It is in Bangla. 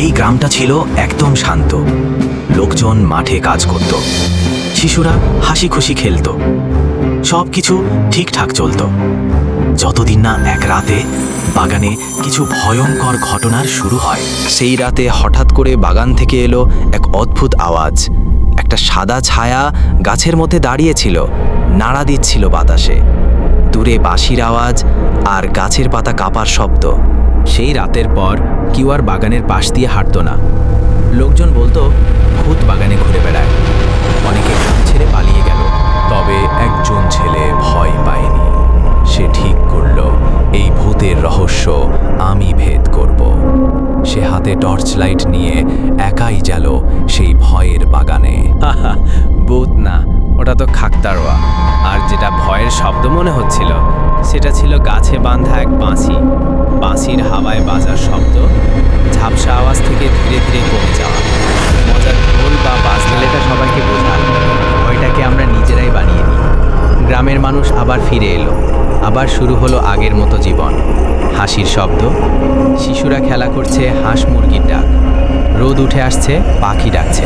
এই গ্রামটা ছিল একদম শান্ত। লোকজন মাঠে কাজ করত, শিশুরা হাসি খুশি খেলত, সবকিছু ঠিকঠাক চলত, যতদিন না এক রাতে বাগানে কিছু ভয়ঙ্কর ঘটনার শুরু হয়। সেই রাতে হঠাৎ করে বাগান থেকে এলো এক অদ্ভুত আওয়াজ। একটা সাদা ছায়া গাছের মধ্যে দাঁড়িয়েছিল, নাড়া দিচ্ছিল বাতাসে। দূরে বাঁশির আওয়াজ আর গাছের পাতা কাঁপার শব্দ। সেই রাতের পর কেউ আর বাগানের পাশ দিয়ে হাঁটত না। লোকজন বলতো ভূত বাগানে ঘুরে বেড়ায়। অনেকে গ্রাম ছেড়ে পালিয়ে গেল। তবে একজন ছেলে ভয় পায়নি। সে ঠিক করল, এই ভূতের রহস্য আমি ভেদ করব। সে হাতে টর্চ লাইট নিয়ে একাই গেল সেই ভয়ের বাগানে। হাহা, ভূত না, ওটা তো খাকতাড়োয়া। আর যেটা ভয়ের শব্দ মনে হচ্ছিল সেটা ছিল গাছে বাঁধা এক বাঁশি। বাঁশির হাওয়ায় বাজার শব্দ, ঝাপসা আওয়াজ থেকে ধীরে ধীরে কমে যাওয়া। মজার ঢোল বা বাজনালেটা সবাইকে বোঝাল ভয়টাকে আমরা নিজেরাই বানিয়ে নিই। গ্রামের মানুষ আবার ফিরে এলো, আবার শুরু হলো আগের মতো জীবন। হাসির শব্দ, শিশুরা খেলা করছে, হাঁস মুরগির ডাক, রোদ উঠে আসছে, পাখি ডাকছে।